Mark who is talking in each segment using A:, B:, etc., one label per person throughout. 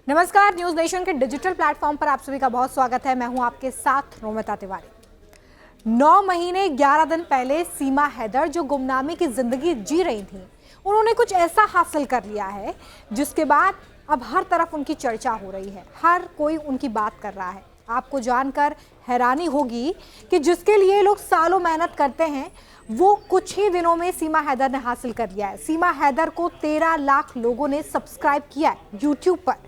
A: नमस्कार, news nation के digital platform पर आप सभी का बहुत स्वागत है। मैं हूं आपके साथ रोमिता तिवारी। 9 महीने 11 दिन पहले सीमा हैदर जो गुमनामी की जिंदगी जी रही थी, उन्होंने कुछ ऐसा हासिल कर लिया है जिसके बाद अब हर तरफ उनकी चर्चा हो रही है, हर कोई उनकी बात कर रहा है। आपको जानकर हैरानी होगी कि जिसके लिए लोग सालों मेहनत करते हैं वो कुछ ही दिनों में सीमा हैदर ने हासिल कर लिया है। सीमा हैदर को 13 लाख लोगों ने सब्सक्राइब किया है यूट्यूब पर।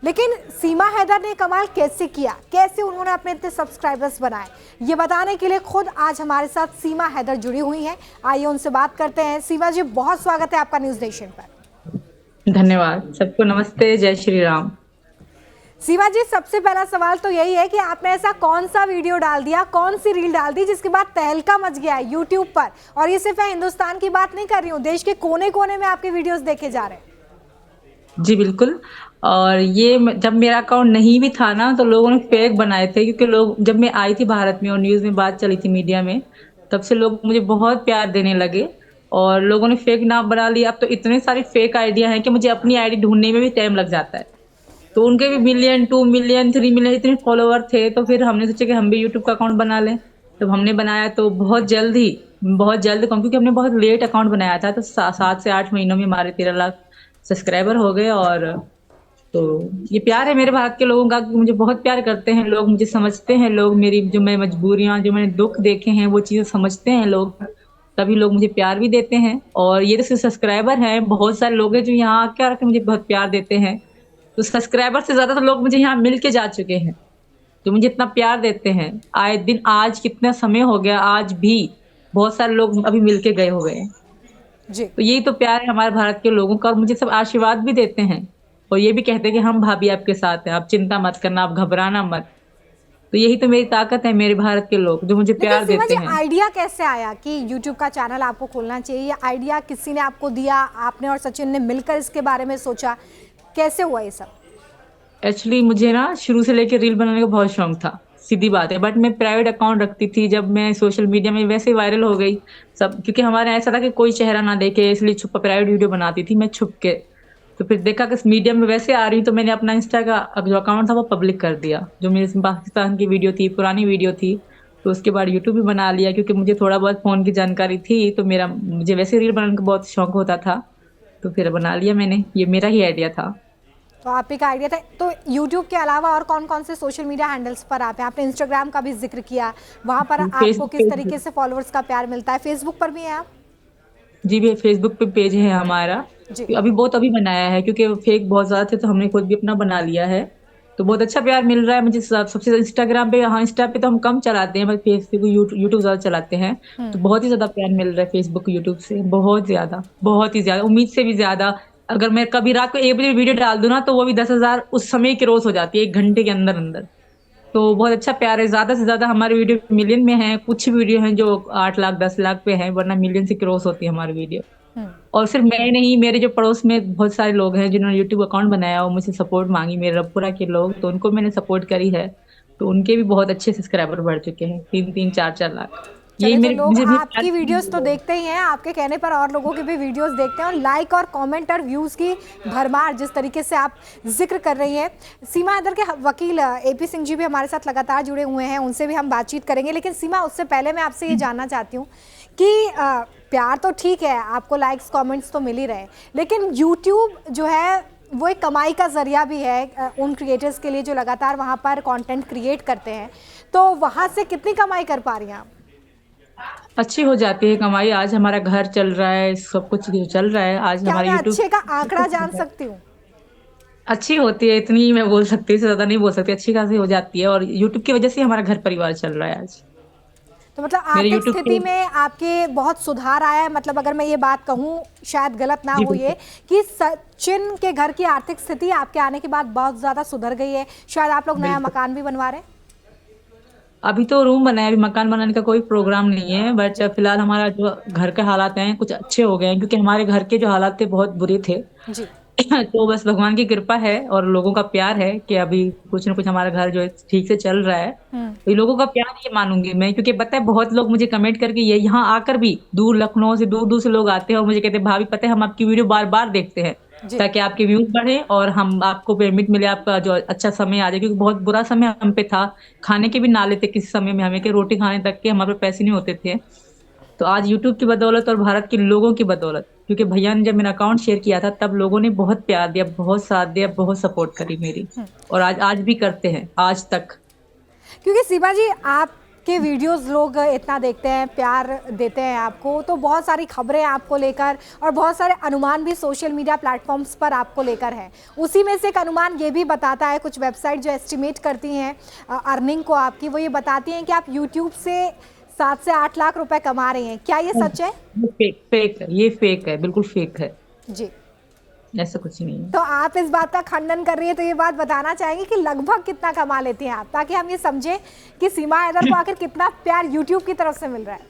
A: लेकिन सीमा हैदर ने कमाल कैसे किया, कैसे उन्होंने अपने इतने सब्सक्राइबर्स बनाए, ये बताने के लिए खुद आज हमारे साथ सीमा हैदर जुड़ी हुई हैं। आइए उनसे बात करते हैं। सीमा जी, बहुत स्वागत है आपका न्यूज नेशन पर।
B: धन्यवाद। सबको नमस्ते, जय श्री राम।
A: सीमा जी, सबसे पहला सवाल तो यही है कि आपने ऐसा कौन सा वीडियो डाल दिया, कौन सी रील डाल दी जिसके बाद तहलका मच गया है यूट्यूब पर। और ये सिर्फ मैं हिंदुस्तान की बात नहीं कर रही हूँ, देश के कोने कोने में आपके वीडियोस देखे जा रहे हैं।
B: जी बिल्कुल। और ये जब मेरा अकाउंट नहीं भी था ना, तो लोगों ने फेक बनाए थे, क्योंकि लोग, जब मैं आई थी भारत में और न्यूज में बात चली थी मीडिया में, तब से लोग मुझे बहुत प्यार देने लगे और लोगों ने फेक नाम बना लिया। अब तो इतने सारे फेक आइडिया हैं कि मुझे अपनी आईडी ढूंढने में भी टाइम लग जाता है। तो उनके भी मिलियन, 2 मिलियन, 3 मिलियन इतने फॉलोवर थे, तो फिर हमने सोचा कि हम भी यूट्यूब का अकाउंट बना लें। तो हमने बनाया तो बहुत जल्द क्योंकि हमने बहुत लेट अकाउंट बनाया था, तो 7 से 8 महीनों में हमारे 13 लाख सब्सक्राइबर हो गए। और तो ये प्यार है मेरे भारत के लोगों का कि मुझे बहुत प्यार करते हैं लोग, मुझे समझते हैं लोग, मेरी जो मैं मजबूरियां, जो मैंने दुख देखे हैं, वो चीजें समझते हैं लोग, तभी लोग मुझे प्यार भी देते हैं। और ये तो सिर्फ सब्सक्राइबर हैं, बहुत सारे लोग हैं जो यहाँ आके आके मुझे बहुत प्यार देते हैं। तो सब्सक्राइबर से ज्यादा तो लोग मुझे यहाँ मिल के जा चुके हैं, जो मुझे इतना प्यार देते हैं आए दिन। आज कितना समय हो गया, आज भी बहुत सारे लोग अभी मिल के गए हुए हैं।
A: जी,
B: तो यही तो प्यार है हमारे भारत के लोगों का। और मुझे सब आशीर्वाद भी देते हैं और ये भी कहते हैं कि हम भाभी आपके साथ हैं, आप चिंता मत करना, आप घबराना मत। तो यही तो मेरी ताकत है, मेरे भारत के लोग जो मुझे
A: लेकिन
B: प्यार
A: सीमा
B: देते
A: जी,
B: हैं।
A: आइडिया कैसे आया कि यूट्यूब का चैनल आपको खोलना चाहिए? ये आइडिया किसी ने आपको दिया, आपने और सचिन ने मिलकर इसके बारे में सोचा, कैसे हुआ ये सब?
B: एक्चुअली मुझे ना शुरू से लेकर रील बनाने का बहुत शौक था, सीधी बात है। बट मैं प्राइवेट अकाउंट रखती थी। जब मैं सोशल मीडिया में वैसे वायरल हो गई सब, क्योंकि हमारे ऐसा था कि कोई चेहरा ना देखे, इसलिए छुप प्राइवेट वीडियो बनाती थी मैं छुप के। तो फिर देखा कि मीडिया में वैसे आ रही, तो मैंने अपना इंस्टा का जो अकाउंट था वो पब्लिक कर दिया, जो मेरे पाकिस्तान की वीडियो थी, पुरानी वीडियो थी। तो उसके बाद यूट्यूब भी बना लिया, क्योंकि मुझे थोड़ा बहुत फोन की जानकारी थी, तो मुझे वैसे रील बनाने का बहुत शौक होता था। तो फिर बना लिया मैंने, ये मेरा ही आइडिया था।
A: तो आप ही का आइडिया था। तो यूट्यूब के अलावा और कौन कौन से सोशल मीडिया हैंडल्स पर आप हैं? आपने इंस्टाग्राम का भी जिक्र किया, वहाँ पर आपको
B: फेसबुक
A: किस
B: पेज,
A: तरीके से फॉलोअर्स का प्यार मिलता है? फेसबुक पर भी हैं आप?
B: जी भी फेसबुक पे पेज है हमारा।
A: जी,
B: अभी बनाया है, क्योंकि फेक बहुत ज्यादा थे, तो हमने खुद भी अपना बना लिया है। तो बहुत अच्छा प्यार मिल रहा है मुझे। सबसे ज्यादा इंस्टाग्राम पे, हाँ इंस्टा पे तो हम कम चलाते हैं, बस फेसबुक, यूट्यूब ज्यादा चलाते हैं। तो बहुत ही ज्यादा प्यार मिल रहा है फेसबुक, यूट्यूब से बहुत ज्यादा, बहुत ही ज्यादा, उम्मीद से भी ज्यादा। अगर मैं कभी रात को 1 बजे वीडियो डाल दूं ना, तो वो भी 10,000 उस समय क्रॉस हो जाती है, 1 घंटे के अंदर अंदर। तो बहुत अच्छा प्यार है। ज्यादा से ज्यादा हमारी वीडियो मिलियन में है, कुछ वीडियो हैं जो 8 लाख 10 लाख पे है, वरना मिलियन से क्रॉस होती है हमारी वीडियो। और सिर्फ मैं नहीं, मेरे जो पड़ोस में बहुत सारे लोग हैं जिन्होंने यूट्यूब अकाउंट बनाया और मुझसे सपोर्ट मांगी, मेरे रबपुरा के लोग, तो उनको मैंने सपोर्ट करी है। तो उनके भी बहुत अच्छे सब्सक्राइबर बढ़ चुके हैं, 3-3 4-4 लाख। यही
A: चलिए, तो
B: मेरे
A: लोग
B: मुझे
A: आपकी वीडियोस तो देखते ही हैं, आपके कहने पर और लोगों की भी वीडियोस देखते हैं और लाइक और कमेंट और व्यूज़ की भरमार जिस तरीके से आप जिक्र कर रही हैं। सीमा हैदर के वकील एपी सिंह जी भी हमारे साथ लगातार जुड़े हुए हैं, उनसे भी हम बातचीत करेंगे। लेकिन सीमा, उससे पहले मैं आपसे ये जानना चाहती हूँ कि प्यार तो ठीक है, आपको लाइक्स कमेंट्स तो मिल ही रहे, लेकिन यूट्यूब जो है वो एक कमाई का जरिया भी है उन क्रिएटर्स के लिए जो लगातार वहाँ पर कंटेंट क्रिएट करते हैं। तो वहाँ से कितनी कमाई कर पा रही हैं आप?
B: अच्छी हो जाती है कमाई। आज हमारा घर चल रहा है, सब कुछ जो चल रहा है, आज
A: क्या
B: हमारा
A: मैं
B: यूट्यूब
A: अच्छे का आंकड़ा जान सकती हूँ?
B: अच्छी होती है, इतनी ही मैं बोल सकती हूँ, इससे ज्यादा नहीं बोल सकती, अच्छी खासी हो जाती है। और यूट्यूब की वजह से हमारा घर परिवार चल रहा है आज।
A: तो मतलब
B: मेरे
A: आर्थिक
B: यूट्यूब के,
A: स्थिति में आपके बहुत सुधार आया है? मतलब अगर मैं ये बात कहूँ, शायद गलत ना
B: जी
A: हो
B: बिल्कुल।
A: ये, कि सचिन के घर की आर्थिक स्थिति आपके आने के बाद बहुत ज़्यादा सुधर गई है, शायद आप लोग नया
B: बिल्कुल,
A: मकान भी बनवा रहे हैं?
B: अभी तो रूम बनाया, अभी मकान बनाने का कोई प्रोग्राम नहीं है। बट
A: जी,
B: फिलहाल हमारा जो घर के हालात हैं कुछ अच्छे हो गए हैं, क्योंकि हमारे घर के जो हालात थे बहुत बुरे थे।
A: जी,
B: तो बस भगवान की कृपा है और लोगों का प्यार है कि अभी कुछ ना कुछ हमारा घर जो है ठीक से चल रहा है। तो ये लोगों का प्यार ये मानूंगी मैं, क्योंकि पता है बहुत लोग मुझे कमेंट करके, ये यहाँ आकर भी दूर, लखनऊ से दूर दूर से लोग आते हैं और मुझे कहते हैं भाभी पता है हम आपकी वीडियो बार बार देखते हैं, ताकि आपके व्यूज बढ़े और हम आपको पेमेंट मिले, आपका जो अच्छा समय आ जाए, क्योंकि बहुत बुरा समय हम पे था, खाने के भी ना लेते किसी समय में हमें, कि रोटी खाने तक के हमारे पास पैसे नहीं होते थे। तो आज यूट्यूब की बदौलत और भारत के लोगों की बदौलत, क्योंकि भैया ने जब मेरा अकाउंट शेयर किया था तब लोगों ने बहुत प्यार दिया, बहुत साथ दिया, बहुत सपोर्ट करी मेरी, और आज आज भी करते हैं आज तक।
A: क्योंकि सीमा जी आपके वीडियोस लोग इतना देखते हैं, प्यार देते हैं आपको, तो बहुत सारी खबरें आपको लेकर और बहुत सारे अनुमान भी सोशल मीडिया प्लेटफॉर्म्स पर आपको लेकर हैं। उसी में से एक अनुमान ये भी बताता है, कुछ वेबसाइट जो एस्टिमेट करती हैं अर्निंग को आपकी, वो ये बताती हैं कि आप यूट्यूब से 7 से 8 लाख रुपए कमा रही हैं। क्या ये सच है?
B: फेक है, ये फेक है, बिल्कुल फेक है
A: जी।
B: ऐसा कुछ नहीं है।
A: तो आप इस बात का खंडन कर रही है, तो ये बात बताना चाहेंगे कि लगभग कितना कमा लेती हैं आप, ताकि हम ये समझें कि सीमा हैदर को आखिर कितना प्यार यूट्यूब की तरफ से मिल रहा है।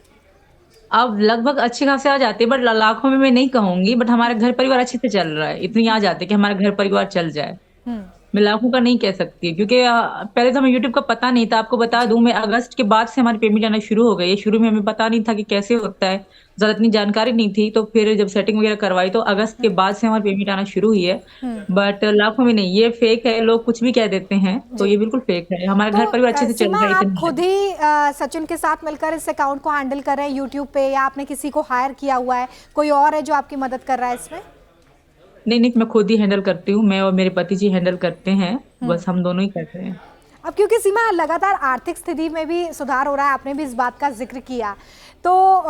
B: अब लगभग अच्छे खासे आ जाते हैं, बट लाखों में मैं नहीं कहूंगी, बट हमारा घर परिवार अच्छे से चल रहा है, इतनी आ जाते कि हमारा घर परिवार चल जाए। मैं लाखों का नहीं कह सकती, क्योंकि पहले तो हमें यूट्यूब का पता नहीं था। आपको बता दूं, मैं अगस्त के बाद से हमारी पेमेंट आना शुरू हो गई है। शुरू में हमें पता नहीं था कि कैसे होता है, ज्यादा इतनी जानकारी नहीं थी, तो फिर जब सेटिंग वगैरह करवाई तो अगस्त के बाद से हमारी पेमेंट आना शुरू हुई है। बट लाखों में नहीं, ये फेक है, लोग कुछ भी कह देते हैं, तो ये बिल्कुल फेक है। हमारा घर परिवार अच्छे से चल
A: सीमा,
B: रहा है,
A: आप
B: इतनी
A: खुद ही सचिन के साथ मिलकर इस अकाउंट को हैंडल कर रहे हैं यूट्यूब पे, या आपने किसी को हायर किया हुआ है, कोई और है जो आपकी मदद कर रहा है इसमें?
B: नहीं, मैं खुद ही हैंडल करती हूँ, मैं और मेरे पति जी हैंडल करते हैं, बस हम दोनों ही करते हैं।
A: अब क्योंकि सीमा लगातार आर्थिक स्थिति में भी सुधार हो रहा है, आपने भी इस बात का जिक्र किया, तो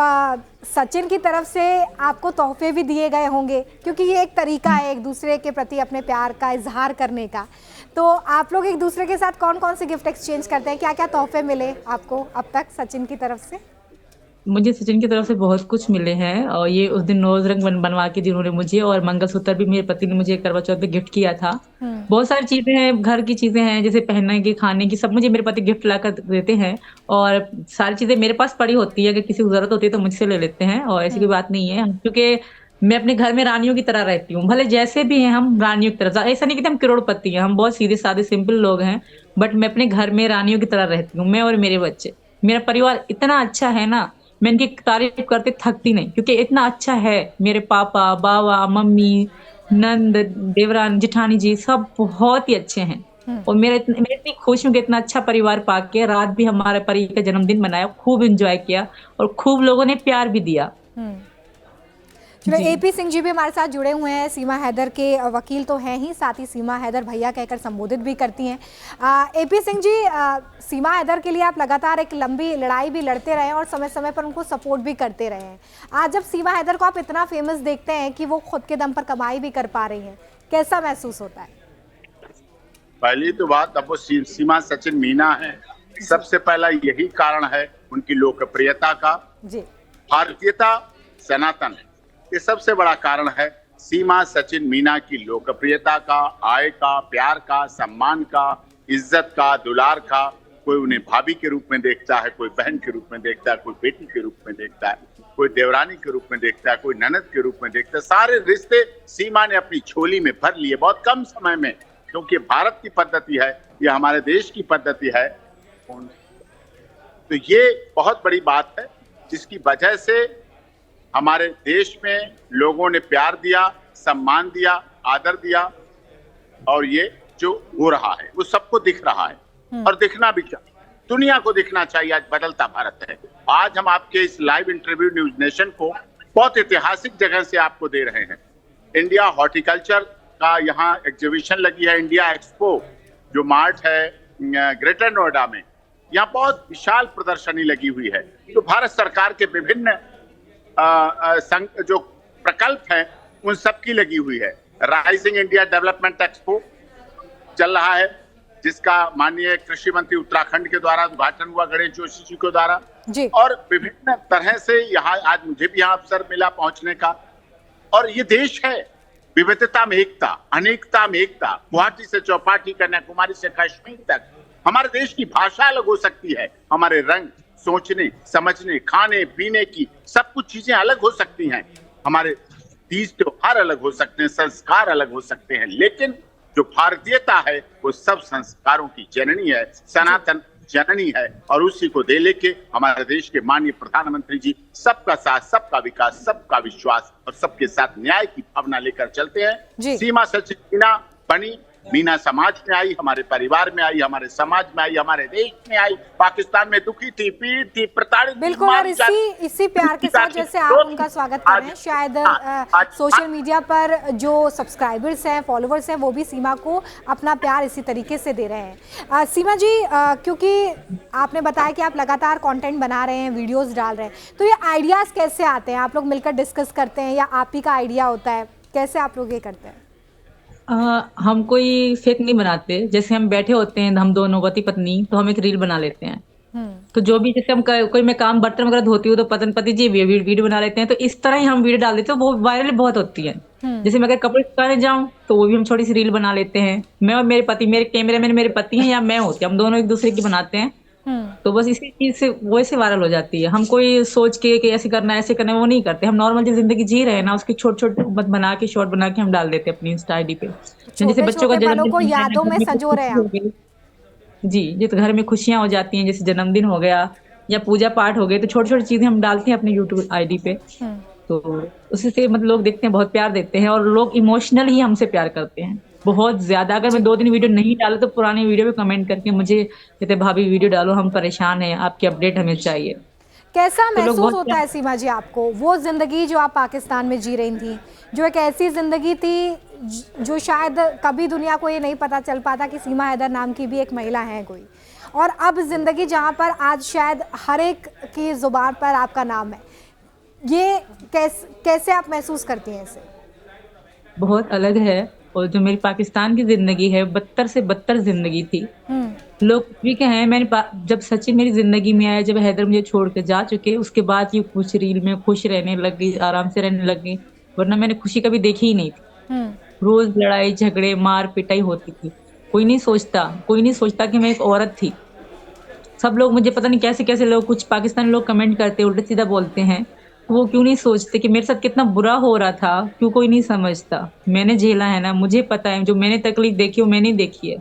A: सचिन की तरफ से आपको तोहफे भी दिए गए होंगे, क्योंकि ये एक तरीका है एक दूसरे के प्रति अपने प्यार का इजहार करने का। तो आप लोग एक दूसरे के साथ कौन कौन से गिफ्ट एक्सचेंज करते हैं? क्या क्या तोहफे मिले आपको अब तक सचिन की तरफ से?
B: मुझे सचिन की तरफ से बहुत कुछ मिले हैं, और ये उस दिन नोज रंग बनवा के जिन्होंने मुझे, और मंगलसूत्र भी मेरे पति ने मुझे करवा चौथ पे गिफ्ट किया था। बहुत सारी चीजें हैं, घर की चीजें हैं, जैसे पहनने की, खाने की, सब मुझे मेरे पति गिफ्ट ला कर देते हैं। और सारी चीजें मेरे पास पड़ी होती है, अगर किसी को जरूरत होती है तो मुझसे ले लेते हैं, और ऐसी कोई बात नहीं है, क्योंकि मैं अपने घर में रानियों की तरह रहती हूँ। भले जैसे भी हैं हम रानियों की तरह, ऐसा नहीं कि हम करोड़पति हैं, हम बहुत सीधे साधे सिंपल लोग हैं, बट मैं अपने घर में रानियों की तरह रहती हूँ, मैं और मेरे बच्चे। मेरा परिवार इतना अच्छा है ना, मैं इनकी तारीफ करते थकती नहीं, क्योंकि इतना अच्छा है। मेरे पापा, बाबा, मम्मी, नंद, देवरान, जिठानी जी सब बहुत ही अच्छे हैं, और मैं इतनी खुश हूँ कि इतना अच्छा परिवार पाके। रात भी हमारे परी का जन्मदिन मनाया, खूब एंजॉय किया, और खूब लोगों ने प्यार भी दिया।
A: चलो, एपी सिंह जी भी हमारे साथ जुड़े हुए हैं, सीमा हैदर के वकील तो हैं ही, साथ ही सीमा हैदर भैया कहकर संबोधित भी करती हैं। एपी सिंह जी, सीमा हैदर के लिए आप लगातार एक लंबी लड़ाई भी लड़ते रहे हैं और समय समय पर उनको सपोर्ट भी करते रहे हैं। आज जब सीमा हैदर को आप इतना फेमस देखते हैं कि वो खुद के दम पर कमाई भी कर पा रही हैं, कैसा महसूस होता है?
C: पहली तो बात, अब वो सीमा सचिन मीना है, सबसे पहला यही कारण है उनकी लोकप्रियता का।
A: जी,
C: भारतीयता सनातन है, ये सबसे बड़ा कारण है। सीमा सचिन मीना की लोकप्रियता का, आय का, प्यार का, सम्मान का, इज्जत का, दुलार का। कोई उन्हें भाभी के रूप में देखता है, कोई बहन के रूप में देखता है, कोई बेटी के रूप में देखता है, कोई देवरानी के रूप में देखता है, कोई ननद के रूप में देखता है। सारे रिश्ते सीमा ने अपनी झोली में भर लिए बहुत कम समय में, क्योंकि भारत की पद्धति है, ये हमारे देश की पद्धति है। तो ये बहुत बड़ी बात है, जिसकी वजह से हमारे देश में लोगों ने प्यार दिया, सम्मान दिया, आदर दिया, और ये जो हो रहा है वो सबको दिख रहा है, और दिखना भी चाहिए, दुनिया को दिखना चाहिए। आज बदलता भारत है। आज हम आपके इस लाइव इंटरव्यू न्यूज नेशन को बहुत ऐतिहासिक जगह से आपको दे रहे हैं। इंडिया हॉर्टिकल्चर का यहाँ एग्जीबिशन लगी है, इंडिया एक्सपो, जो मार्ट है ग्रेटर नोएडा में, यहाँ बहुत विशाल प्रदर्शनी लगी हुई है। तो भारत सरकार के विभिन्न जो प्रकल्प हैं उन सब की लगी हुई है। राइजिंग इंडिया डेवलपमेंट एक्सपो चल रहा है, जिसका माननीय कृषि मंत्री उत्तराखंड के द्वारा उद्घाटन हुआ, गणेश जोशी जी के द्वारा जी। और विभिन्न तरह से यहाँ आज मुझे भी यहाँ अवसर मिला पहुंचने का। और ये देश है विविधता में एकता, अनेकता में एकता। गुवाहाटी से चौपाटी, कन्याकुमारी से कश्मीर तक हमारे देश की भाषा अलग हो सकती है, हमारे रंग, सोचने, समझने, खाने पीने की सब कुछ चीजें अलग हो सकती हैं, हमारे तीज त्योहार अलग हो सकते हैं, संस्कार अलग हो सकते हैं, लेकिन जो भारतीयता है वो सब संस्कारों की जननी है, सनातन जननी है और उसी को दे लेके हमारे देश के माननीय प्रधानमंत्री जी सबका साथ, सबका विकास, सबका विश्वास और सबके साथ न्याय की भावना लेकर चलते हैं। सीमा सचिन मीना बनी, मीना समाज में आई, हमारे परिवार में आई, हमारे समाज में आई, हमारे देश में आई। पाकिस्तान में दुखी थी, पीड़ित थी, प्रताड़ित थी।
A: बिल्कुल, और इसी प्यार के साथ जैसे आप उनका स्वागत कर रहे हैं, शायद सोशल मीडिया पर जो सब्सक्राइबर्स हैं, फॉलोवर्स हैं, वो भी सीमा को अपना प्यार इसी तरीके से दे रहे हैं। सीमा जी, क्योंकि आपने बताया कि आप लगातार कंटेंट बना रहे हैं, वीडियोस डाल रहे हैं, तो ये आइडियाज कैसे आते हैं? आप लोग मिलकर डिस्कस करते हैं या आप ही का आइडिया होता है? कैसे आप लोग ये करते हैं?
B: हम कोई फेक नहीं बनाते। जैसे हम बैठे होते हैं, हम दोनों पति पत्नी, तो हम एक रील बना लेते हैं। तो जो भी, जैसे हम कोई मैं काम बर्तन वगैरह धोती हूँ तो पति जी वीडियो बना लेते हैं। तो इस तरह ही हम वीडियो डाल देते हैं, वो वायरल बहुत होती है। जैसे मैं अगर कपड़े सुखाने जाऊं तो वो भी हम छोटी सी रील बना लेते हैं। मैं और मेरे पति, मेरे कैमरे में मेरे पति हैं या मैं होती, हम दोनों एक दूसरे की बनाते हैं। तो बस इसी चीज से वो ऐसे वायरल हो जाती है। हम कोई सोच के कि ऐसे करना है, ऐसे करना है, वो नहीं करते। हम नॉर्मल जो जिंदगी जी रहे हैं ना, उसकी छोटे छोटे बना के, शॉर्ट बना के हम डाल देते हैं अपनी इंस्टा आईडी पे। जैसे बच्चों का
A: जन्मदिन को यादों में संजो रहे हैं आप।
B: जी, जैसे घर में खुशियां हो जाती हैं, जैसे जन्मदिन हो गया या पूजा पाठ हो गए, तो छोटी छोटी चीजें हम डालते हैं अपने यूट्यूब आईडी पे। तो उससे मतलब लोग देखते हैं, बहुत प्यार देते हैं और लोग इमोशनल ही हमसे प्यार करते हैं बहुत ज्यादा। अगर मैं 2 दिन वीडियो नहीं डालूं तो पुरानी वीडियो पे कमेंट करके मुझे कहते, भाभी वीडियो डालो, हम परेशान हैं, आपकी अपडेट हमें चाहिए।
A: कैसा महसूस होता है सीमा जी आपको, वो जिंदगी जो आप पाकिस्तान में जी रही थी, जो एक ऐसी जिंदगी थी जो शायद कभी दुनिया को ये नहीं पता चल पाता कि सीमा हैदर नाम की भी एक महिला है कोई, और अब जिंदगी जहाँ पर आज शायद हर एक की जुबान पर आपका नाम है, ये कैसे आप महसूस करती हैं इसे?
B: बहुत अलग है। और जो मेरी पाकिस्तान की जिंदगी है, बदतर से बदतर जिंदगी थी। लोग भी कहें, मैंने जब सचिन मेरी जिंदगी में आया, जब हैदर मुझे छोड़ के जा चुके, उसके बाद ये कुछ रील में खुश रहने लग गई, आराम से रहने लग गई, वरना मैंने खुशी कभी देखी ही नहीं थी। रोज लड़ाई झगड़े मार पिटाई होती थी। कोई नहीं सोचता कि मैं एक औरत थी। सब लोग मुझे पता नहीं कैसे कैसे लोग, कुछ पाकिस्तानी लोग कमेंट करते, उल्टा सीधा बोलते हैं। वो क्यों नहीं सोचते कि मेरे साथ कितना बुरा हो रहा था? क्यों कोई नहीं समझता? मैंने झेला है ना, मुझे पता है, जो मैंने तकलीफ देखी वो मैंने देखी है।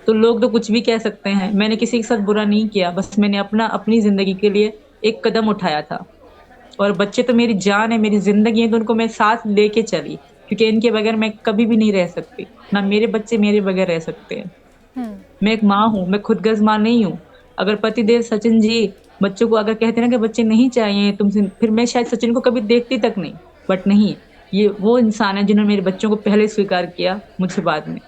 B: तो लोग तो कुछ भी कह सकते हैं, मैंने किसी के साथ बुरा नहीं किया, बस मैंने अपनी जिंदगी के लिए एक कदम उठाया था। और बच्चे तो मेरी जान है, मेरी जिंदगी है, तो उनको मैं साथ लेके चली, क्योंकि इनके बगैर मैं कभी भी नहीं रह सकती, ना मेरे बच्चे मेरे बगैर रह सकते हैं। मैं एक माँ हूँ, मैं खुदगर्ज माँ नहीं हूँ। अगर पतिदेव सचिन जी बच्चों को अगर कहते ना कि बच्चे नहीं चाहिए तुमसे, फिर मैं शायद सचिन को कभी देखती तक नहीं। बट नहीं, ये वो इंसान है जिन्होंने मेरे बच्चों को पहले स्वीकार किया, मुझे बाद में।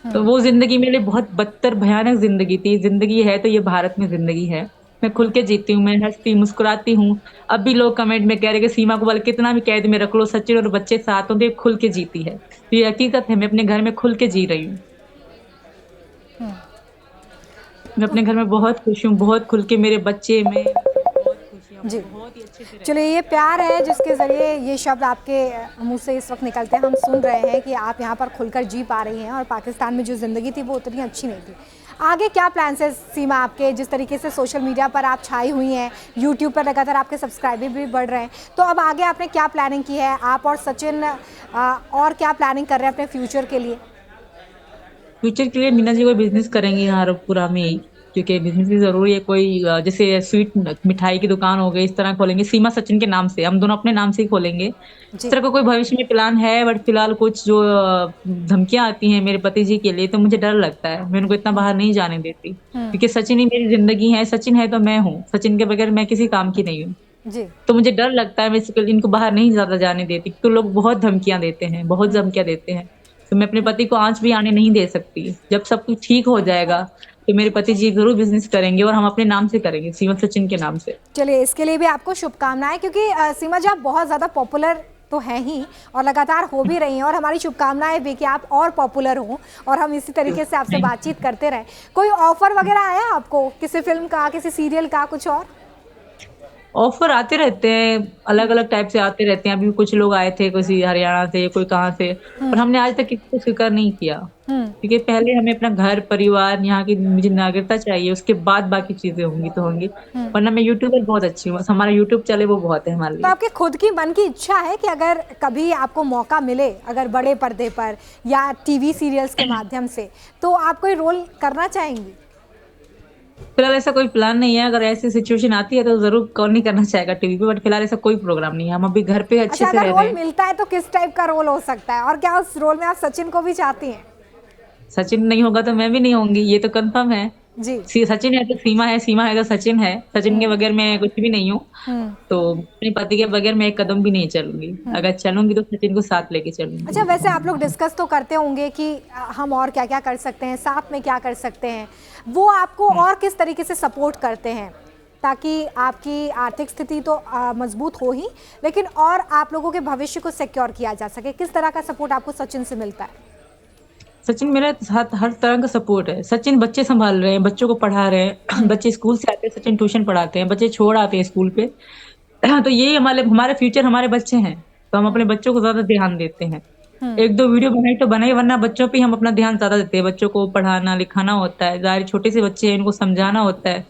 B: तो वो जिंदगी मेरे लिए बहुत बदतर भयानक जिंदगी थी। जिंदगी है तो ये भारत में जिंदगी है। मैं खुल के जीती हूँ, मैं हंसती मुस्कुराती हूँ। अब भी लोग कमेंट में कह रहे कि सीमा को बल कितना भी कैद में रख लो, सचिन और बच्चे साथ हों, तो ये खुल के जीती है। तो ये हकीकत है, मैं अपने घर में खुल के जी रही हूँ। मैं अपने घर में बहुत खुश हूँ, बहुत खुल के, मेरे बच्चे में बहुत खुशी हूँ, बहुत ही अच्छे से।
A: चलिए, ये प्यार है जिसके जरिए ये शब्द आपके मुंह से इस वक्त निकलते हैं। हम सुन रहे हैं कि आप यहाँ पर खुलकर जी पा रही हैं, और पाकिस्तान में जो ज़िंदगी थी वो उतनी अच्छी नहीं थी। आगे क्या प्लान्स है सीमा आपके? जिस तरीके से सोशल मीडिया पर आप छाई हुई हैं, यूट्यूब पर लगातार आपके सब्सक्राइबर भी बढ़ रहे हैं, तो अब आगे आपने क्या प्लानिंग की है? आप और सचिन और क्या प्लानिंग कर रहे हैं अपने फ्यूचर के लिए?
B: फ्यूचर के लिए मीना जी कोई बिजनेस करेंगे यहाँ पूरा में ही, क्योंकि बिजनेस भी जरूरी है। कोई जैसे स्वीट मिठाई की दुकान हो गई, इस तरह खोलेंगे सीमा सचिन के नाम से, हम दोनों अपने नाम से ही खोलेंगे। इस तरह का कोई भविष्य में प्लान है, बट फिलहाल कुछ जो धमकियां आती हैं मेरे पति जी के लिए, तो मुझे डर लगता है, मैं उनको इतना बाहर नहीं जाने देती, क्योंकि सचिन ही मेरी जिंदगी है। सचिन है तो मैं हूँ, सचिन के बगैर मैं किसी काम की नहीं हूँ। तो मुझे डर लगता है, मैं इनको बाहर नहीं ज्यादा जाने देती। तो लोग बहुत धमकियां देते हैं, बहुत धमकियां देते हैं, तो मैं अपने पति को आंच भी आने नहीं दे सकती। जब सब कुछ ठीक हो जाएगा तो मेरे पति जी जरूर बिजनेस करेंगे, और हम अपने नाम से करेंगे, सीमा सचिन के नाम से।
A: चलिए, इसके लिए भी आपको शुभकामनाएं, क्योंकि सीमा जी आप बहुत ज़्यादा पॉपुलर तो हैं ही, और लगातार हो भी रही हैं, और हमारी शुभकामनाएं भी कि आप और पॉपुलर हों, और हम इसी तरीके से आपसे बातचीत करते रहें। कोई ऑफर वगैरह आया आपको, किसी फिल्म का, किसी सीरियल का, कुछ और?
B: ऑफर आते रहते हैं, अलग अलग टाइप से आते रहते हैं। अभी कुछ लोग आए थे, कोई हरियाणा से, कोई कहाँ से, पर हमने आज तक किसी को स्वीकार नहीं किया, क्योंकि पहले हमें अपना घर परिवार, यहाँ की मुझे नागरिकता चाहिए, उसके बाद बाकी चीजें होंगी तो होंगी। वरना मैं यूट्यूबर बहुत अच्छी हूँ, हमारा यूट्यूब चले वो बहुत है हमारे लिए।
A: तो आपके खुद की मन की इच्छा है कि अगर कभी आपको मौका मिले, अगर बड़े पर्दे पर या टीवी सीरियल्स के माध्यम से, तो आप कोई रोल करना चाहेंगी?
B: फिलहाल ऐसा कोई प्लान नहीं है। अगर ऐसी सिचुएशन आती है तो जरूर कॉल नहीं करना चाहेगा टीवी पे, बट फिलहाल ऐसा कोई प्रोग्राम नहीं है। हम अभी घर पे अच्छे
A: अच्छा,
B: से
A: अगर
B: रह रहे
A: रोल
B: हैं।
A: मिलता है तो किस टाइप का रोल हो सकता है, और क्या उस रोल में आप सचिन को भी चाहती हैं?
B: सचिन नहीं होगा तो मैं भी नहीं होंगी, ये तो कंफर्म है।
A: जी।
B: सचिन है तो सीमा है, सीमा है तो सचिन है। सचिन के
A: हम्म।
B: बगैर मैं कुछ भी नहीं हूँ।
A: हम्म।
B: तो अपने पति के बगैर मैं एक कदम भी नहीं चलूंगी। अगर चलूंगी तो सचिन को साथ लेके
A: अच्छा,
B: चलूंगी।
A: वैसे आप लोग डिस्कस तो करते होंगे कि हम और क्या क्या कर सकते हैं, साथ में क्या कर सकते हैं, वो आपको और किस तरीके से सपोर्ट करते हैं ताकि आपकी आर्थिक स्थिति तो मजबूत हो ही, लेकिन और आप लोगों के भविष्य को सिक्योर किया जा सके, किस तरह का सपोर्ट आपको सचिन से मिलता है?
B: सचिन मेरे साथ हर तरह का सपोर्ट है। सचिन बच्चे संभाल रहे हैं, बच्चों को पढ़ा रहे हैं। बच्चे स्कूल से आते हैं, सचिन ट्यूशन पढ़ाते हैं, बच्चे छोड़ आते हैं स्कूल पे। तो यही हमारे हमारे फ्यूचर हमारे बच्चे हैं, तो हम अपने बच्चों को ज्यादा ध्यान देते हैं। एक दो वीडियो बनाई तो बनाई, वरना बच्चों पे ही हम अपना ध्यान ज्यादा देते हैं। बच्चों को पढ़ाना लिखाना होता है, जाहिर छोटे से बच्चे हैं, इनको समझाना होता है।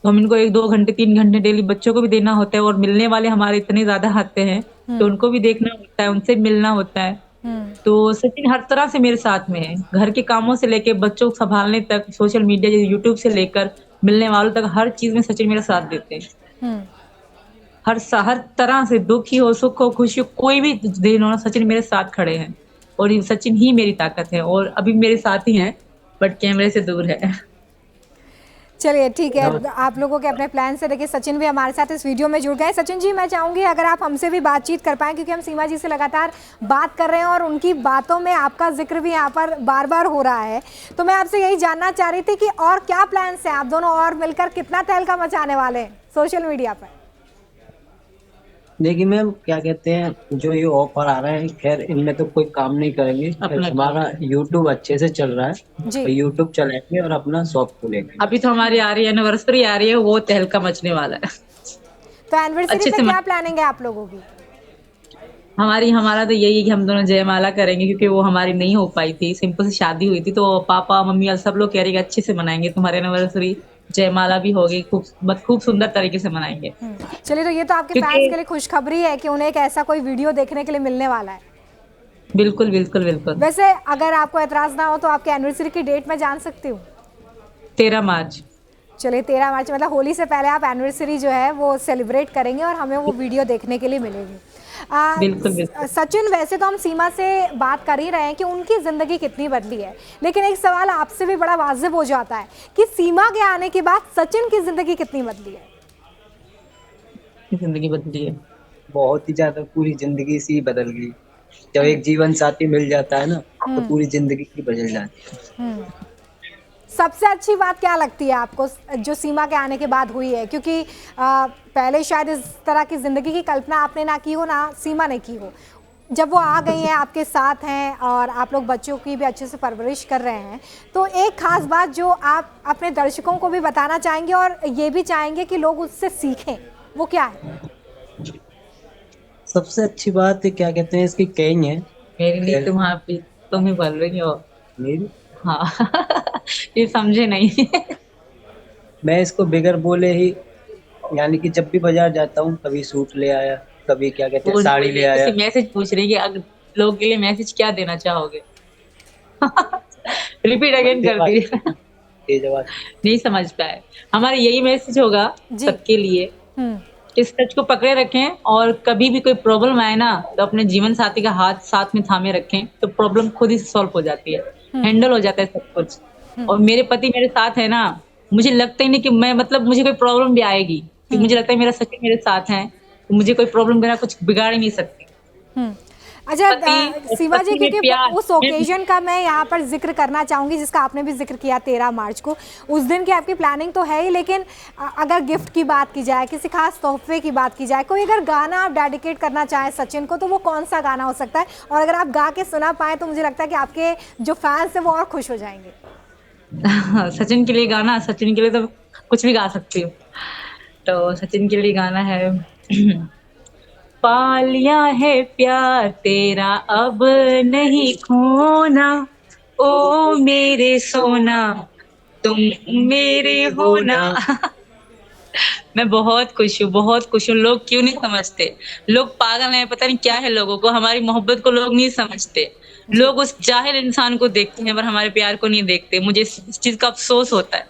B: तो हम इनको 1-2 घंटे 3 घंटे डेली बच्चों को भी देना होता है। और मिलने वाले हमारे इतने ज्यादा आते हैं तो उनको भी देखना होता है, उनसे मिलना होता है। तो सचिन हर तरह से मेरे साथ में है, घर के कामों से लेके बच्चों को संभालने तक, सोशल मीडिया जैसे यूट्यूब से लेकर मिलने वालों तक, हर चीज में सचिन मेरा साथ देते हैं।
A: हम्म।
B: हर तरह से, दुखी हो सुख हो खुशी हो, कोई भी दिन हो, सचिन मेरे साथ खड़े हैं। और ये सचिन ही मेरी ताकत है, और अभी मेरे साथ ही हैं बट कैमरे से दूर है।
A: चलिए ठीक है, आप लोगों के अपने प्लान से देखिए सचिन भी हमारे साथ इस वीडियो में जुड़ गए। सचिन जी, मैं चाहूंगी अगर आप हमसे भी बातचीत कर पाएं, क्योंकि हम सीमा जी से लगातार बात कर रहे हैं और उनकी बातों में आपका जिक्र भी यहाँ पर बार बार हो रहा है। तो मैं आपसे यही जानना चाह रही थी कि और क्या प्लान्स हैं, आप दोनों और मिलकर कितना तहलका मचाने वाले हैं सोशल मीडिया पर?
D: देखिए मैम, क्या कहते हैं, जो ये ऑफर आ रहा है, खैर इनमें तो कोई काम नहीं करेंगे।
B: अपना
D: हमारा यूट्यूब अच्छे से चल रहा है,
A: जी।
D: तो यूट्यूब चलाएंगे और अपना शॉप खोलेंगे।
B: अभी तो हमारी आ रही है एनिवर्सरी, आ रही है, वो तहलका मचने वाला है।
A: तो एनिवर्सरी
B: अच्छे
A: पे
B: से
A: क्या प्लानिंग है आप लोगों की?
B: हमारा तो यही है कि हम दोनों जयमाला करेंगे, क्योंकि वो हमारी नहीं हो पाई थी, सिंपल सी शादी हुई थी। तो पापा मम्मी और सब लोग कह रहे हैं कि अच्छे से मनाएंगे तुम्हारी एनिवर्सरी, जयमाला भी होगी, खूब सुंदर तरीके से मनाएंगे।
A: चलिए, तो ये तो आपके
B: क्योंकि
A: फैंस के लिए खुशखबरी है कि उन्हें एक ऐसा कोई वीडियो देखने के लिए मिलने वाला है।
B: बिल्कुल बिल्कुल बिल्कुल।
A: वैसे अगर आपको एतराज ना हो तो आपके एनिवर्सरी की डेट मैं जान सकती हूँ?
B: 13 मार्च।
A: चलिए, 13 मार्च, मतलब होली से पहले आप एनिवर्सरी जो है वो सेलिब्रेट करेंगे और हमें वो वीडियो देखने के लिए मिलेगी।
B: बिल्कुल बिल्कुल।
A: सचिन, वैसे तो हम सीमा से बात कर ही रहे हैं कि उनकी ज़िंदगी कितनी बदली है, लेकिन एक सवाल आपसे भी बड़ा वाजिब हो जाता है कि सीमा के आने के बाद सचिन की ज़िंदगी कितनी बदली है?
B: जिंदगी बदली है
D: बहुत ही ज्यादा, पूरी जिंदगी सी बदल गई। जब एक जीवन साथी मिल जाता है ना, तो पूरी जिंदगी ही बदल जाती है।
A: सबसे अच्छी बात क्या लगती है आपको जो सीमा के आने के बाद हुई है? क्योंकि पहले शायद इस तरह की ज़िंदगी की कल्पना आपने ना की हो, ना सीमा ने की हो। जब वो आ गई हैं, आपके साथ हैं और आप लोग बच्चों की भी अच्छे से परवरिश कर रहे हैं, तो एक खास बात जो आप अपने दर्शकों को भी बताना चाहेंगे और ये भी चाहेंगे कि लोग उससे सीखें, वो क्या है?
D: सबसे अच्छी बात है, क्या कहते हैं, इसकी कहीं है
B: मेरे लिए। तुम ही बोल रही हो।
D: मेरी।
B: हाँ। ये समझे नहीं।
D: मैं इसको बिगर बोले ही, यानी कि जब भी बाजार जाता हूँ, कभी सूट ले आया, कभी क्या कहते हैं साड़ी ले आया।
B: मैसेज पूछ रही है कि अगर लोगों के लिए मैसेज क्या देना चाहोगे? रिपीट अगेन कर दी।
D: तेज आवाज।
B: नहीं समझ पाए। हमारा यही मैसेज होगा
A: जी।
B: सबके लिए, इस सच को पकड़े रखें, और कभी भी कोई प्रॉब्लम आए ना, तो अपने जीवन साथी का हाथ साथ में थामे रखें, तो प्रॉब्लम खुद ही सॉल्व हो जाती है, हैंडल हो जाता है सब कुछ। और मेरे पति मेरे साथ है ना, मुझे लगता ही नहीं कि मैं, मतलब मुझे कोई प्रॉब्लम भी आएगी, क्योंकि मुझे लगता है मेरा सचिन मेरे साथ है, तो मुझे कोई प्रॉब्लम बिना कुछ बिगाड़ ही नहीं सकती।
A: अच्छा
B: पति
A: सीमा जी,
B: में
A: क्योंकि
B: प्यार-
A: उस ओकेजन का मैं यहाँ पर जिक्र करना चाहूँगी जिसका आपने भी जिक्र किया 13 मार्च को, उस दिन की आपकी प्लानिंग तो है ही, लेकिन अगर गिफ्ट की बात की जाए, किसी खास तोहफे की बात की जाए, कोई अगर गाना आप डेडिकेट करना चाहें सचिन को, तो वो कौन सा गाना हो सकता है? और अगर आप गा के सुना पाएँ तो मुझे लगता है कि आपके जो फैंस हैं वो और खुश हो जाएंगे।
B: सचिन के लिए गाना, सचिन के लिए तो कुछ भी गा सकती हूँ। तो सचिन के लिए गाना है पा लिया है प्यार तेरा अब नहीं खोना, ओ मेरे सोना तुम मेरे होना। मैं बहुत खुश हूँ, बहुत खुश हूँ। लोग क्यों नहीं समझते? लोग पागल हैं, पता नहीं क्या है लोगों को। हमारी मोहब्बत को लोग नहीं समझते। लोग उस जाहिल इंसान को देखते हैं पर हमारे प्यार को नहीं देखते। मुझे इस चीज का अफसोस होता है।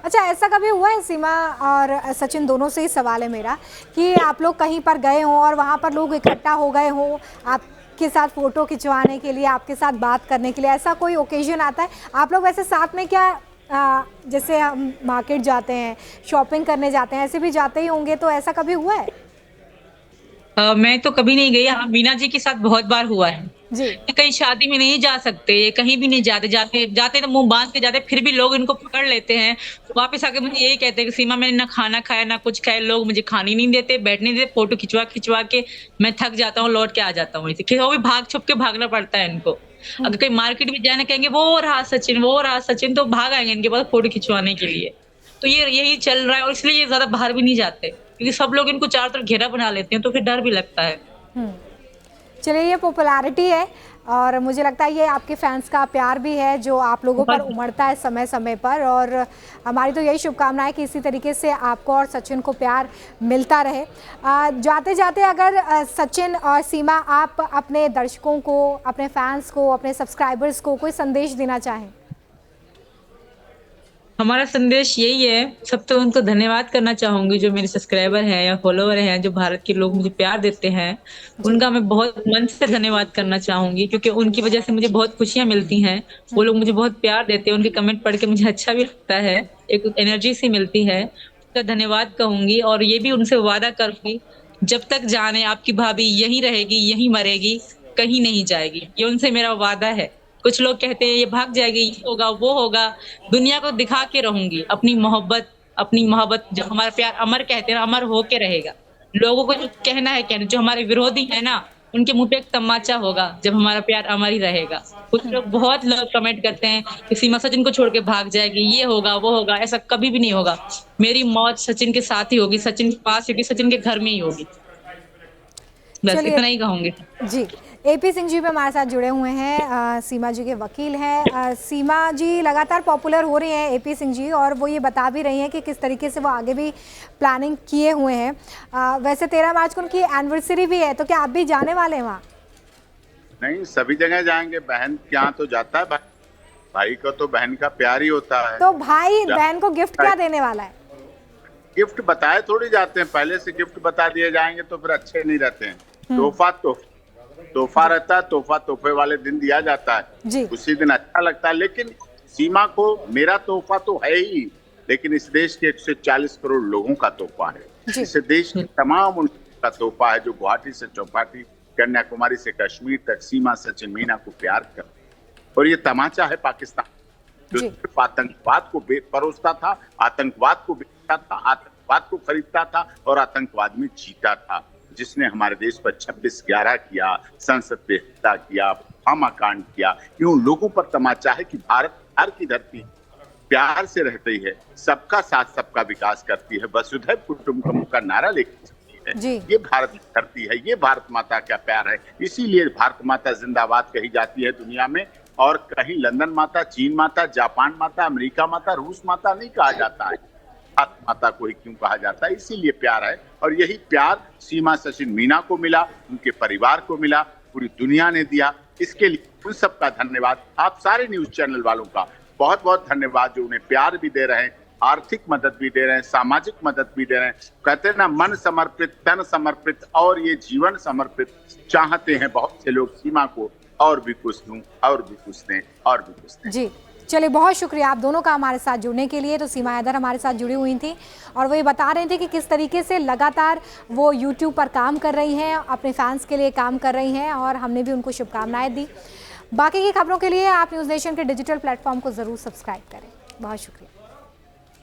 A: अच्छा, ऐसा कभी हुआ है सीमा और सचिन दोनों से ही सवाल है मेरा कि आप लोग कहीं पर गए हों और वहाँ पर लोग इकट्ठा हो गए हों आपके साथ फ़ोटो खिंचवाने के लिए, आपके साथ बात करने के लिए, ऐसा कोई ओकेजन आता है? आप लोग वैसे साथ में क्या जैसे हम मार्केट जाते हैं, शॉपिंग करने जाते हैं, ऐसे भी जाते ही होंगे, तो ऐसा कभी हुआ है?
B: मैं तो कभी नहीं गई। हाँ, मीना जी के साथ बहुत बार हुआ है।
A: जी।
B: कहीं शादी में नहीं जा सकते, कहीं भी नहीं जाते, जाते तो मुंह बांध के जाते, फिर भी लोग इनको पकड़ लेते हैं। वापस आके मुझे यही कहते हैं कि सीमा, मैंने ना खाना खाया ना कुछ खाया, लोग मुझे खाने नहीं देते, बैठने नहीं देते, फोटो खिंचवा खिंचवा के मैं थक जाता हूँ, लौट के आ जाता हूँ। वो भी भाग छुप के भागना पड़ता है इनको। अगर कहीं मार्केट में जाना, कहेंगे वो रहा सचिन, वो रहा सचिन, तो भाग आएंगे इनके पास फोटो खिंचवाने के लिए। तो ये यही चल रहा है, और इसलिए ये ज्यादा बाहर भी नहीं जाते, क्योंकि सब लोग इनको चारों तरफ घेरा बना लेते हैं, तो फिर डर भी लगता है।
A: चलिए, ये पॉपुलैरिटी है और मुझे लगता है ये आपके फैंस का प्यार भी है जो आप लोगों पर उमड़ता है समय समय पर, और हमारी तो यही शुभकामना है कि इसी तरीके से आपको और सचिन को प्यार मिलता रहे। जाते जाते अगर सचिन और सीमा, आप अपने दर्शकों को, अपने फैंस को, अपने सब्सक्राइबर्स को कोई संदेश देना चाहें?
B: हमारा संदेश यही है, सब तो उनको धन्यवाद करना चाहूंगी जो मेरे सब्सक्राइबर हैं या फॉलोवर हैं, जो भारत के लोग मुझे प्यार देते हैं, उनका मैं बहुत मन से धन्यवाद करना चाहूंगी, क्योंकि उनकी वजह से मुझे बहुत खुशियां मिलती हैं। वो लोग मुझे बहुत प्यार देते हैं, उनके कमेंट पढ़ के मुझे अच्छा भी लगता है, एक एनर्जी सी मिलती है। उनका धन्यवाद कहूंगी, और ये भी उनसे वादा करूंगी, जब तक जाने आपकी भाभी यहीं रहेगी, यहीं मरेगी, कहीं नहीं जाएगी। ये उनसे मेरा वादा है। कुछ लोग कहते हैं ये भाग जाएगी, ये होगा वो होगा, दुनिया को दिखा के रहूंगी अपनी मोहब्बत, जो हमारा प्यार अमर कहते हैं, अमर होके रहेगा। लोगों को जो कहना है कहना, जो हमारे विरोधी है ना, उनके मुंह पे एक तमाचा होगा जब हमारा प्यार अमर ही रहेगा। बहुत लोग कमेंट करते हैं कि सीमा सचिन को छोड़ के भाग जाएगी, ये होगा वो होगा, ऐसा कभी भी नहीं होगा। मेरी मौत सचिन के साथ ही होगी, सचिन के पास होगी, सचिन के घर में ही होगी। बस इतना ही कहूंगी
A: जी। एपी सिंह जी भी हमारे साथ जुड़े हुए हैं, सीमा जी के वकील हैं। सीमा जी लगातार पॉपुलर हो रही हैं, एपी सिंह जी, और वो ये बता भी रही हैं कि किस तरीके से वो आगे भी प्लानिंग किए हुए हैं। वैसे 13 मार्च को उनकी एनिवर्सरी भी है, तो क्या आप भी जाने वाले हैं वहाँ?
C: नहीं, सभी जगह जाएंगे। बहन के यहाँ तो जाता है भाई को, तो बहन का प्यार ही होता है।
A: तो भाई बहन को गिफ्ट क्या देने वाला है?
C: गिफ्ट बताए थोड़ी जाते हैं, पहले से गिफ्ट बता दिए जाएंगे तो फिर अच्छे नहीं रहते हैं। तोहफा रहता है, तोहफे वाले दिन दिया जाता है, उसी दिन अच्छा लगता है। लेकिन सीमा को मेरा तोहफा तो है ही, लेकिन इस देश के 140 करोड़ लोगों का तोहफा है। इस देश के तमाम उनका तोहफा है, जो गुवाहाटी से चौपाटी, कन्याकुमारी से कश्मीर तक सीमा सचिन मीना को प्यार कर। और ये तमाचा है पाकिस्तान, जो सिर्फ आतंकवाद को परोसता था, आतंकवाद को बेचता था, आतंकवाद को खरीदता था और आतंकवाद में जीता था, जिसने हमारे देश पर 26/11 किया, संसद पे हत्या किया, फामा कांड किया। ये उन लोगों पर तमाचा है कि भारत प्यार की धरती प्यार से रहती है, सबका साथ सबका विकास करती है, वसुधैव कुटुंबकम का नारा लेकर चलती है। ये भारत की धरती है, ये भारत माता का प्यार है। इसीलिए भारत माता जिंदाबाद कही जाती है दुनिया में, और कहीं लंदन माता, चीन माता, जापान माता, अमेरिका माता, रूस माता नहीं कहा जाता है, भारत माता को ही क्यों कहा जाता है? इसीलिए प्यार है। और यही प्यार सीमा सचिन मीना को मिला, उनके परिवार को मिला, पूरी दुनिया ने दिया। इसके लिए उन सबका धन्यवाद, आप सारे न्यूज चैनल वालों का बहुत बहुत धन्यवाद, जो उन्हें प्यार भी दे रहे हैं, आर्थिक मदद भी दे रहे हैं, सामाजिक मदद भी दे रहे हैं। कहते हैं ना, मन समर्पित, तन समर्पित और ये जीवन समर्पित चाहते हैं बहुत से लोग सीमा को, और भी कुछ दूं, और भी कुछ दें, और भी कुछ दें।
A: जी चलिए, बहुत शुक्रिया आप दोनों का हमारे साथ जुड़ने के लिए। तो सीमा हैदर हमारे साथ जुड़ी हुई थी और वो ये बता रहे थे कि किस तरीके से लगातार वो यूट्यूब पर काम कर रही हैं, अपने फैंस के लिए काम कर रही हैं, और हमने भी उनको शुभकामनाएं दी। बाकी की खबरों के लिए आप न्यूज़ नेशन के डिजिटल प्लेटफॉर्म को ज़रूर सब्सक्राइब करें। बहुत शुक्रिया।